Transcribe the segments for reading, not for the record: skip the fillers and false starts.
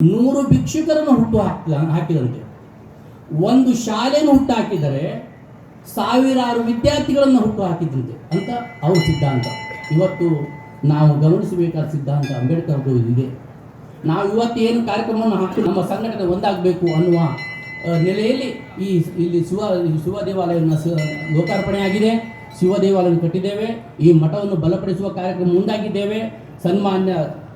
100 ಭಿಕ್ಷುಕರನ್ನು ಹಾಕಿದಂತೆ, ಒಂದು ಶಾಲೆಯನ್ನು ಹುಟ್ಟು ಹಾಕಿದರೆ ಸಾವಿರಾರು ವಿದ್ಯಾರ್ಥಿಗಳನ್ನು ಹುಟ್ಟು ಹಾಕಿದಂತೆ ಅಂತ ಅವ್ರ ಸಿದ್ಧಾಂತ. ಇವತ್ತು ನಾವು ಗಮನಿಸಬೇಕಾದ ಸಿದ್ಧಾಂತ ಅಂಬೇಡ್ಕರ್ ಅವರು ಇದೆ. ನಾವು ಇವತ್ತು ಏನು ಕಾರ್ಯಕ್ರಮವನ್ನು ಹಾಕಿ ನಮ್ಮ ಸಂಘಟನೆ ಒಂದಾಗಬೇಕು ಅನ್ನುವ ನೆಲೆಯಲ್ಲಿ ಇಲ್ಲಿ ಶಿವ ದೇವಾಲಯವನ್ನು ಲೋಕಾರ್ಪಣೆ ಆಗಿದೆ. ಶಿವ ದೇವಾಲಯವನ್ನು ಕಟ್ಟಿದ್ದೇವೆ. ಈ ಮಠವನ್ನು ಬಲಪಡಿಸುವ ಕಾರ್ಯಕ್ರಮ ಮುಂದಾಗಿದ್ದೇವೆ. ಸನ್ಮಾನ್ಯ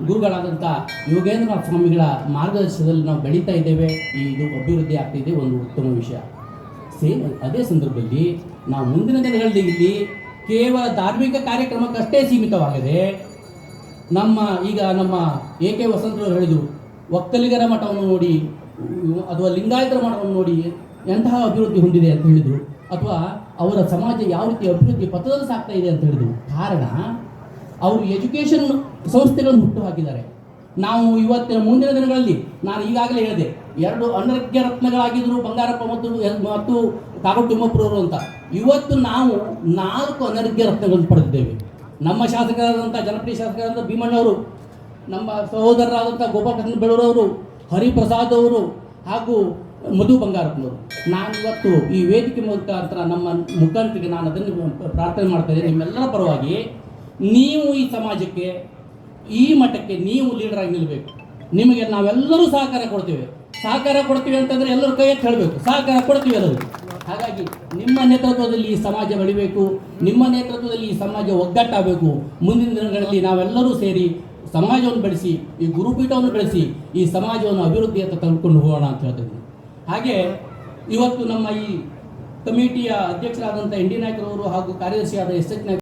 ಗುರುಗಳಾದಂಥ ಯೋಗೇಂದ್ರನಾಥ ಸ್ವಾಮಿಗಳ ಮಾರ್ಗದರ್ಶನದಲ್ಲಿ ನಾವು ಬೆಳೀತಾ ಇದ್ದೇವೆ. ಇದು ಅಭಿವೃದ್ಧಿ ಆಗ್ತಿದೆ, ಒಂದು ಉತ್ತಮ ವಿಷಯ. ಅದೇ ಸಂದರ್ಭದಲ್ಲಿ ನಾವು ಮುಂದಿನ ದಿನಗಳಲ್ಲಿ ಇಲ್ಲಿ ಕೇವಲ ಧಾರ್ಮಿಕ ಕಾರ್ಯಕ್ರಮಕ್ಕಷ್ಟೇ ಸೀಮಿತವಾಗದೆ ನಮ್ಮ ಎ.ಕೆ. ವಸಂತರವರು ಹೇಳಿದರು, ಒಕ್ಕಲಿಗರ ಮಠವನ್ನು ನೋಡಿ ಅಥವಾ ಲಿಂಗಾಯತರ ಮಠವನ್ನು ನೋಡಿ ಎಂತಹ ಅಭಿವೃದ್ಧಿ ಹೊಂದಿದೆ ಅಂತ ಹೇಳಿದರು, ಅಥವಾ ಅವರ ಸಮಾಜ ಯಾವ ರೀತಿ ಅಭಿವೃದ್ಧಿ ಪಥದಲ್ಲಿ ಸಾಗ್ತಾ ಇದೆ ಅಂತ ಹೇಳಿದರು. ಕಾರಣ ಅವರು ಎಜುಕೇಷನ್ ಸಂಸ್ಥೆಗಳನ್ನು ಹುಟ್ಟು ಹಾಕಿದ್ದಾರೆ. ನಾವು ಇವತ್ತಿನ ಮುಂದಿನ ದಿನಗಳಲ್ಲಿ, ನಾನು ಈಗಾಗಲೇ ಹೇಳಿದೆ, 2 ಅನರ್ಘ್ಯ ರತ್ನಗಳಾಗಿದ್ದರು ಬಂಗಾರಪ್ಪ ಮತ್ತು ಕಾಗೋಡು ತಿಮ್ಮಪ್ಪರವರು ಅಂತ. ಇವತ್ತು ನಾವು 4 ಅನರ್ಘ್ಯ ರತ್ನಗಳನ್ನು ಪಡೆದಿದ್ದೇವೆ. ನಮ್ಮ ಶಾಸಕರಾದಂಥ ಜನಪ್ರಿಯ ಶಾಸಕರಾದಂಥ ಭೀಮಣ್ಣವರು, ನಮ್ಮ ಸಹೋದರರಾದಂಥ ಗೋಪಾಲಕೃಷ್ಣ ಬೆಳೂರವರು, ಹರಿಪ್ರಸಾದ್ ಅವರು ಹಾಗೂ ಮಧು ಬಂಗಾರಪ್ಪನವರು. ನಾನು ಇವತ್ತು ಈ ವೇದಿಕೆ ಮುಖಾಂತರ ನಮ್ಮ ಮುಖಂಡರಿಗೆ ನಾನು ಅದನ್ನು ಪ್ರಾರ್ಥನೆ ಮಾಡ್ತಾ ಇದ್ದೇನೆ, ನಿಮ್ಮೆಲ್ಲರ ಪರವಾಗಿ ನೀವು ಈ ಸಮಾಜಕ್ಕೆ, ಈ ಮಠಕ್ಕೆ ನೀವು ಲೀಡರ್ ಆಗಿ ನಿಲ್ಲಬೇಕು. ನಿಮಗೆ ನಾವೆಲ್ಲರೂ ಸಹಕಾರ ಕೊಡ್ತೀವಿ ಅಂತಂದರೆ ಎಲ್ಲರೂ ಕೈ ಎತ್ತಿ ಹೇಳಬೇಕು, ಸಹಕಾರ ಕೊಡ್ತೀವಿ ಎಲ್ಲರೂ. ಹಾಗಾಗಿ ನಿಮ್ಮ ನೇತೃತ್ವದಲ್ಲಿ ಈ ಸಮಾಜ ಬೆಳಿಬೇಕು, ನಿಮ್ಮ ನೇತೃತ್ವದಲ್ಲಿ ಈ ಸಮಾಜ ಒಗ್ಗಟ್ಟಾಗಬೇಕು. ಮುಂದಿನ ದಿನಗಳಲ್ಲಿ ನಾವೆಲ್ಲರೂ ಸೇರಿ ಸಮಾಜವನ್ನು ಬೆಳೆಸಿ, ಈ ಗುರುಪೀಠವನ್ನು ಬೆಳೆಸಿ ಈ ಸಮಾಜವನ್ನು ಅಭಿವೃದ್ಧಿಯತ್ತ ತೆಗೆದುಕೊಂಡು ಹೋಗೋಣ ಅಂತ ಹೇಳ್ತಿದ್ದೀನಿ. ಹಾಗೆ ಇವತ್ತು ನಮ್ಮ ಈ ಕಮಿಟಿಯ ಅಧ್ಯಕ್ಷರಾದಂಥ ND ನಾಯ್ಕರವರು ಹಾಗೂ ಕಾರ್ಯದರ್ಶಿಯಾದ S.H. ನಾಯ್ಕ